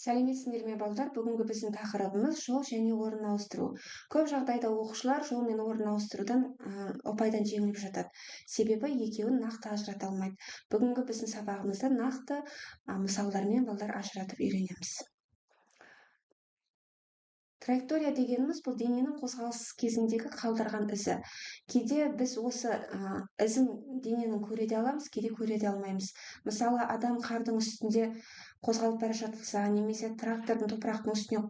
Сәлеметсіңдер ме балдар? Бүгінгі біздің тақырыбымыз жол және орын ауыстыру. Көп жағдайда оқушылар жол мен орын ауыстырудан ұпайдан жеңіліп жатады. Себебі екеуін нақты ажырата алмайды. Бүгінгі біздің сабағымызда нақты мысалдармен балдар ажыратып үйренеміз. Траектория дегеніміз бұл дененің қозғалыс кезіндегі қалдырған ізі. Кейде біз осы ізін дененің көре де аламыз, кейде көре де алмаймыз. Мысалы, адам қардың үстінде қозғалып бара жатса, немесе трактордың топырақтың үстіне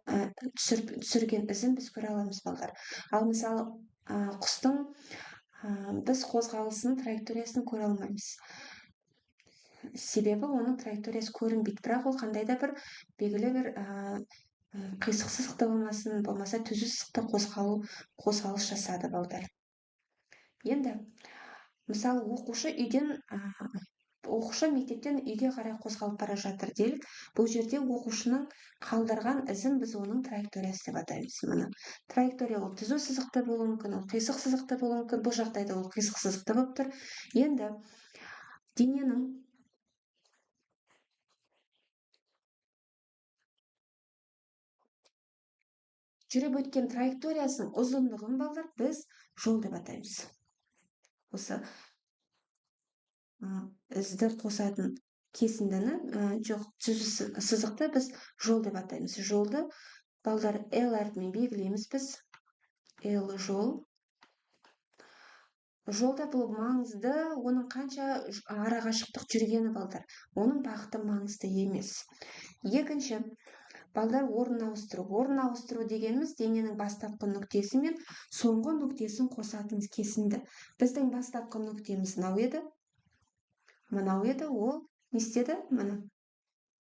түсірген ізін біз көре аламыз балдар. Ал мысалы, құстың біз қозғалысының траекториясын көре алмаймыз. Себебі оның траекториясы көрінбейді, бірақ ол қандай да бір белгілі бір қисық сызықты болмаса түзу сызықты қозғалыс жасады балдар. Енді мысалы оқушы мектептен үйге қарай қозғалып бара жатыр делік. Бұл жерде оқушының қалдырған ізін біз оның траекториясы деп атаймыз. Міне, траектория ол түзу сызықты болуы мүмкін, ол қисық сызықты болуы мүмкін. Бұл жағдайда ол қисық сызықты болып тұр. Енді дененің жүріп өткен траекториясының ұзындығын балдар біз жол деп атаймыз. Осы ізді қосатын кесіндіні, түзу сызықты біз жол деп атаймыз. Жолды балдар L әрпімен белгілейміз біз. L жол. Жолда бұл маңызды, оның қанша арақашықтық жүргені балдар. Оның бағыты маңызды емес. Екінші, балдар орын ауыстыру. Орын ауыстыру дегеніміз дененің бастапқы нүктесі мен соңғы нүктесін қосатын кесінді. Біздің бастапқы нүктеміз мынау еді. Мынау еді, ол не істеді? Міне,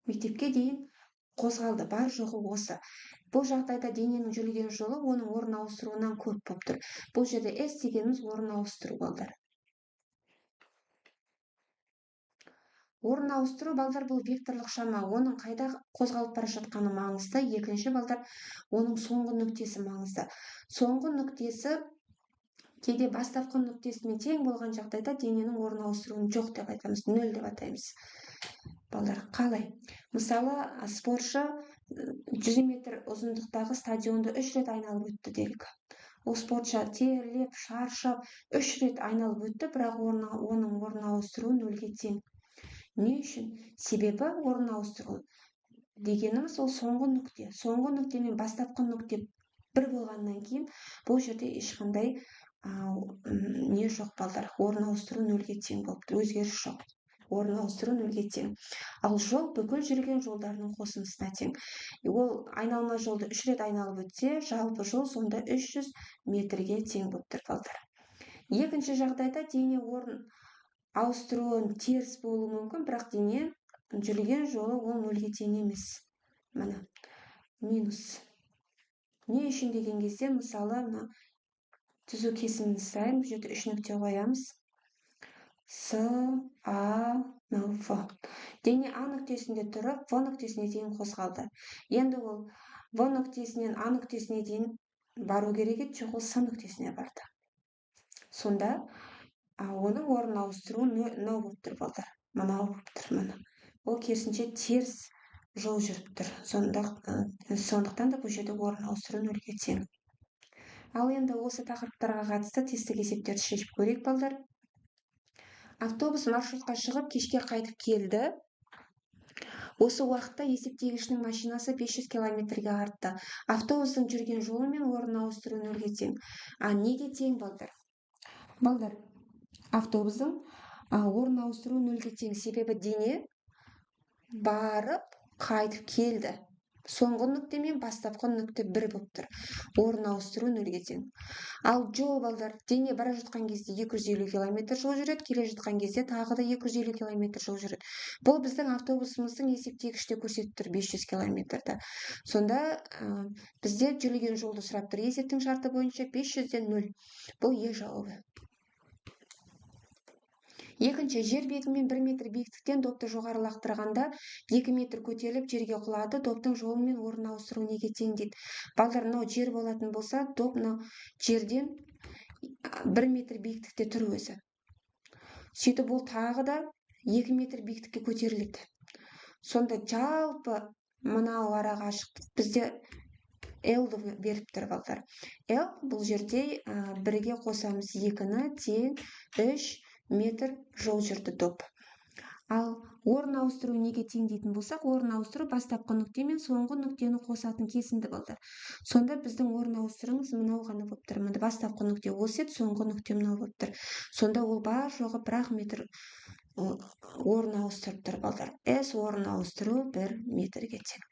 мектепке дейін қозғалды, бар жоғы осы. Бұл жағдайда дененің жүрген жолы оның орын ауыстыруынан көп болып тұр. Бұл жерде S дегеніміз орын ауыстыру балдар. Орын ауыстыру балдар бұл векторлық шама. Оның қайда қозғалып бара жатқаны маңызды. Екінші балдар, оның соңғы нүктесі маңызды. Соңғы нүктесі кейде бастапқы нүктесімен тең болған жағдайда дененің орын ауыстыруын жоқ деп айтамыз, 0 деп атаймыз. Балдар, қалай? Мысалы, спортшы 100 метр ұзындықтағы стадионды 3 рет айналып өтті делік. Ол спортшы терлеп, шаршап 3 рет айналып өтті, бірақ оның орын ауыстыруы 0-ге тең. Не үшін? Себебі орын ауыстыру дегеніміз ол соңғы нүкте. Соңғы нүкте мен бастапқы нүкте бір болғаннан кейін бұл жерде ешқандай не жоқ балдар. Орын ауыстыру 0-ге тең болып, өзгеріс жоқ. Орын ауыстыру 0-ге тең. Ал жол бүкіл жүрген жолдарының қосындысына тең. Ол айналма жолды 3 рет айналып өтсе, жалпы жол сонда 300 метрге тең болып тұр балдар. Екінші жағдайда дене орын ауыстыруын теріс болуы мүмкін, бірақ дене жүрген жолы ол 0-ге тең емес. Міне, минус. Не үшін деген кезде, мысалы, түзу кесімді сұрайын, бұл жерде 3 нүкте қоямыз. С, А, Ф. Дене А нүктесінде тұрып, В нүктесіне дейін қозғалды. Енді ол В нүктесінен А нүктесіне дейін бару керек еді, жоқ, ол С нүктесіне барды. Сонда оның орын ауыстыру мынау болып тұр балдар. Мынау болып тұр, мына. Ол керісінше теріс жол жүріп тұр. Сондықтан да бұл жерде орын ауыстыру 0-ге тең. Ал енді осы тақырыптарға қатысты тестік есептерді шешіп көрейік балдар. Автобус маршрутқа шығып, кешке қайтып келді. Осы уақытта есептегішінің машинасы 500 километрге артты. Автобустың жүрген жолы мен орын ауыстыру 0-ге тең. Неге тең балдар? Балдар, автобустың орын ауыстыру 0-ге тең. Себебі дене барып қайтып келді. Соңғы нүкте мен бастапқы нүкте 1 болып тұр. Орын ауыстыру 0-ге тең. Ал жол балдар, дене бара жатқан кезде 250 км жол жүреді, келе жатқан кезде тағы да 250 км жол жүреді. Бұл біздің автобусымыздың есептегіште көрсетіп тұр 500 км-ді. Сонда бізде жүрген жолды сұрап тұр. Есептің шарты бойынша 500-ден 0. Бұл Е жауабы. Екінші, жер бетімен 1 метр биіктіктен допты жоғары лақтырғанда 2 метр көтеріліп жерге құлады, доптың жолы мен орын ауыстыру неге тең дейді. Балдар, мынау жер болатын болса, доп жерден 1 метр биіктікте тұр өзі. Сөйтіп бұл тағы да 2 метр биіктікке көтеріледі. Сонда жалпы мынау ара қашықтық бізде L-ді беріп тұр балдар. L бұл жерде 1-ге қосамыз 2-ні тең 3 метр жол жүрді доп. Ал орын ауыстыру неге тең дейтін болсақ, орын ауыстыру бастапқы нүкте мен соңғы нүктені қосатын кесінді балдар. Сонда біздің орын ауыстырымыз мынау ғана болып тұр. Міне бастапқы нүкте осы еді, соңғы нүкте мынау болып тұр. Сонда ол бар жоғы 1 метр орын ауыстырып тұр балдар. S орын ауыстыру 1 метрге тең.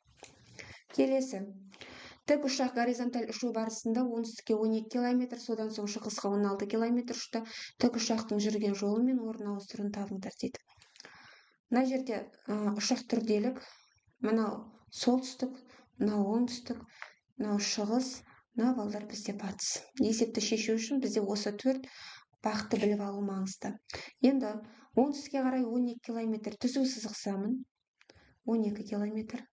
Келесі. Тік ұшақ горизонталь ұшу барысында оңтүстікке 12 километр, содан соң шығысқа 16 километр ұшты. Тік ұшақтың жүрген жолы мен орын ауыстыруын табыңдар дейді. Мына жерде ұшақ түрделік, мынау солтүстік, мынау оңтүстік, мынау шығыс, мынау балдар бізде батыс. Есепті шешу үшін бізде осы 4 бағытты біліп алу маңызды. Енді оңтүстікке қарай 12 километр түзу сызықсамын. 12 километр.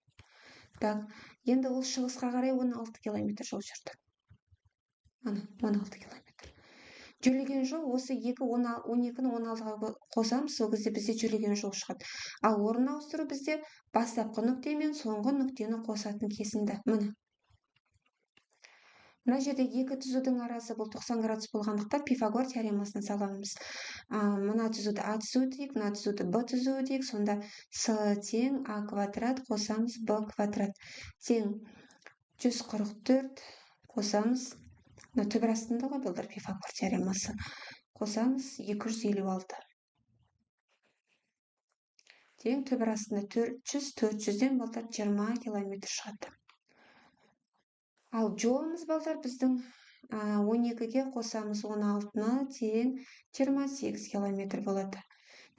Так, енді ол шығысқа қарай 16 километр жол жүрді. 16 километр. Жүрілген жол осы 12-ні 16-ға қосамыз, сол кезде бізде жүрілген жол шығады. Ал орын ауыстыру бізде бастапқы нүкте мен соңғы нүктені қосатын кесінді. Мына жерде екі түзудің арасы бұл 90 градус болғандықтан Пифагор теоремасын саламыз. Мына түзуді А түзуі дейік, мына түзуді Б түзуі дейік. Сонда С тең А квадрат қосамыз Б квадрат тең 144 қосамыз. Мына түбір астында ғой балдар Пифагор теоремасы. Қосамыз 256. Тең түбір астында 400-400-ден балдар 20 километр шығады. Ал жолымыз балдар біздің 12-ге қосамыз 16-ны тең 28 километр болады.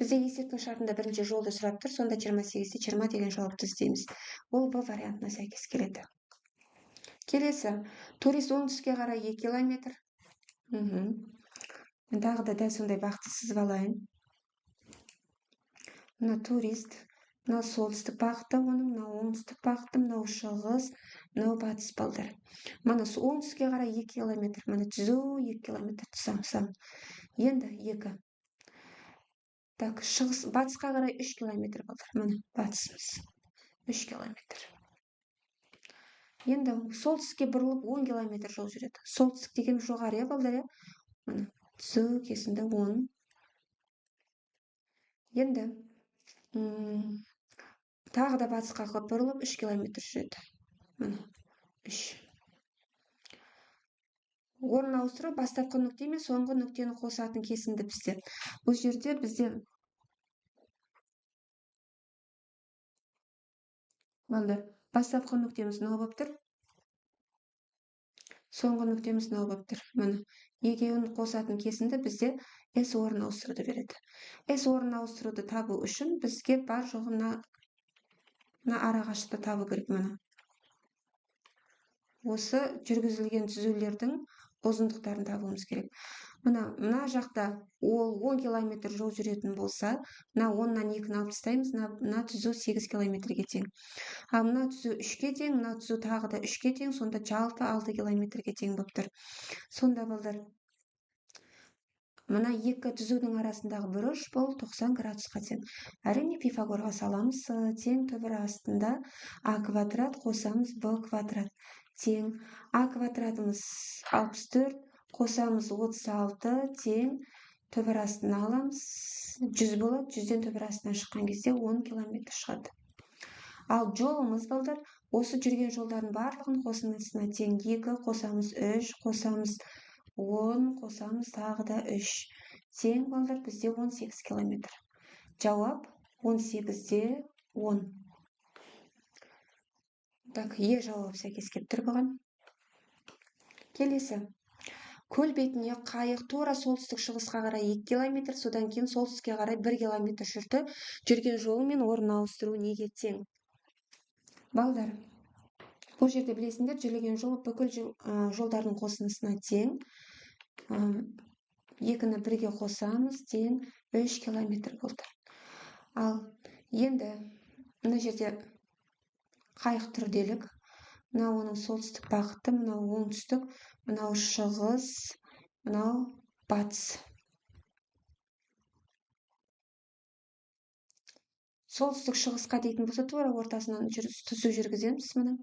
Бізде есептің шартында бірінші жолды сұрап тұр, сонда 28-де 20 деген жауапты іздейміз. Ол Б вариантына сәйкес келеді. Келесі, турист оңтүстікке қарай 2 километр. Мен тағы да дәл сондай бағытты сызып алайын. Мына турист, мына солтүстік бағытта, оның мына оңтүстік бағытта, мынау шығыс, мынау батыс балдар. Мына оңтүстікке қарай 2 километр, мына түзу 2 километр тұсам. Енді 2. Так, шығыс батысқа қарай 3 километр балдар. Міне батысымыз 3 километр. Енді солтүстікке бұрылып 10 километр жол жүреді. Солтүстік деген жоғары балдар. Міне түзу кесінді 10. Енді тағы да батысқа бұрылып 3 километр жүреді. Міне 3. Орын ауыстыру бастапқы нүкте мен соңғы нүктені қосатын кесінді бізде. Бұл жерде бізде балдар бастапқы нүктеміз мынау болып тұр. Соңғы нүктеміз мынау болып тұр. Міне екеуін қосатын кесінді бізде S орын ауыстыруды береді. S орын ауыстыруды табу үшін бізге бар жоғына ара қашықтықты табу керек. Міне осы жүргізілген түзулердің ұзындықтарын табуымыз керек. Мына жақта ол 10 километр жол жүретін болса, мына 10-нан 2-ні алып тастаймыз, мына түзу 8 километрге тең. Ал мына түзу 3-ке тең, мына түзу тағы да 3-ке тең, сонда жалпы 6 километрге тең болып тұр. Сонда балдар, мына екі түзудің арасындағы бұрыш бұл 90 градусқа тең. Әрине Пифагорға саламыз, тең түбір астында А квадрат қосамыз Б квадрат тең. А квадратымыз 64, қосамыз 36 тең түбір астына аламыз. 100 болады, 100-ден түбір астына шыққан кезде 10 километр шығады. Ал жолымыз балдар, осы жүрген жолдардың барлығын қосындысына тең 2, қосамыз 3, қосамыз 10, қосамыз тағы да 3. Тең балдар бізде 18 километр. Жауап 18-де 10. Так, жауап сәйкес келіп тұр бұған. Келесі. Көл бетіне қайық тура солтүстік шығысқа қарай 2 километр, содан кейін солтүстікке қарай 1 километр жүрді. Жүрген жолы мен орын ауыстыру неге тең? Балдар, бұл жерде білесіңдер, жүрілген жол бүкіл жолдардың қосындысына тең. 2-ні 1-ге қосамыз, тең 3 километр болды. Ал енді мына жерде қайық түрделік. Мынау оның солтүстік бағыты, мынау оңтүстік, мынау шығыс, мынау батыс. солтүстік шығысқа дейтін болса тура ортасынан түзу жүргіземіз. Міне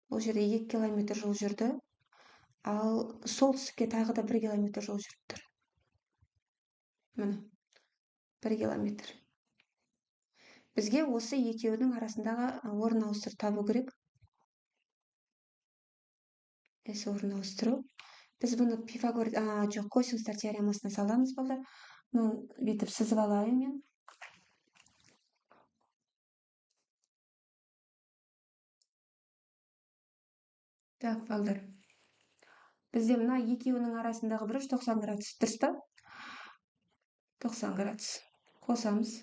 бұл жерде 2 километр жол жүрді, ал солтүстікке тағы да 1 километр жол жүріп тұр. Міне 1 километр. Бізге осы екеуінің арасындағы орын ауыстыру табу керек. Орын ауыстыру. Біз бұны косинустар теоремасына саламыз, балдар. Бүйтіп сызып алайын мен. Так, балдар. Бізде мына екеуінің арасындағы бұрыш 90 градус, дұрыс па? 90 градус. Қосамыз.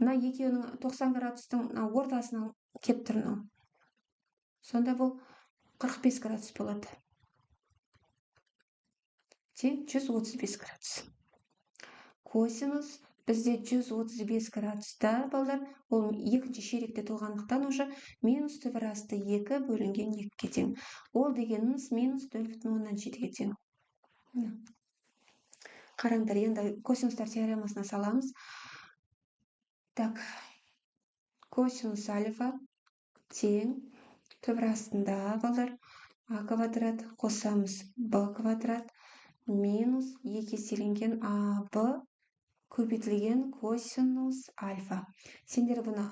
Мына екеуінің 90 градустың ортасынан кеп тұр. Сонда бұл 45 градус болады. Тең 135 градус. Косинус бізде 135 градуста, балдар, ол екінші шеректе толғандықтан уже минус түбір асты 2 бөлінген 2-ге тең. Ол дегеніміз минус 0,7-ге тең. Қараңдар, енді косинустар теоремасына саламыз. Так, косинус альфа тең түбір астында, балдар, а квадрат қосамыз б квадрат минус 2 еселенген аб көбейтілген косинус альфа. Сендер бұны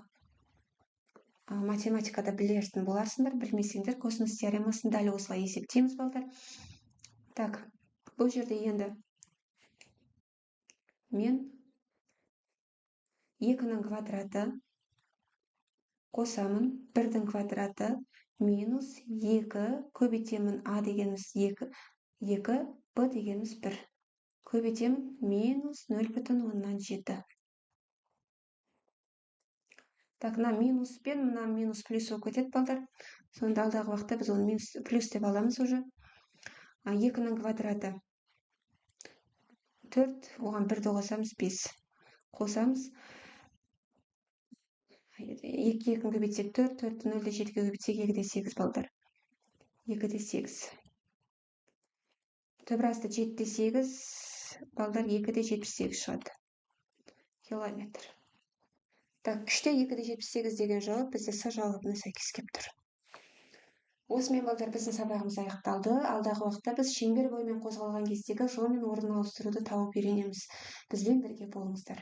математикада білерсің боларсыңдар, білмесеңдер косинус теоремасын дәл осылай есептейміз, балдар. Так, бұл жерде енді мен 2-ның квадраты қосамын 1-дің квадраты минус 2 көбейтемін а дегеніміз 2, б дегеніміз 1. Көбейтемін минус 0,7. Так, мына минус пен мына минус плюс болып кетеді, балдар. Сонда алдағы уақытта біз оны минус плюс деп аламыз уже. 2-ның квадраты 4, оған 1-ді қосамыз 5. Қосамыз. 2-ні көбейтсек 4, 4-ті 0-ді 7-ге көбейтсек 2-де 8, балдар. 2-де 8. Түбір асты 7-де 8, балдар, 2-де 78 шығады. Километр. Так, күште 2-де 78 деген жауап бізде С жауабына сәйкес келіп тұр. Осымен, балдар, біздің сабағымыз аяқталды. Алдағы уақытта біз шеңбер бойымен қозғалған кездегі жол мен орын ауыстыруды тауып үйренеміз. Бізбен бірге болыңыздар.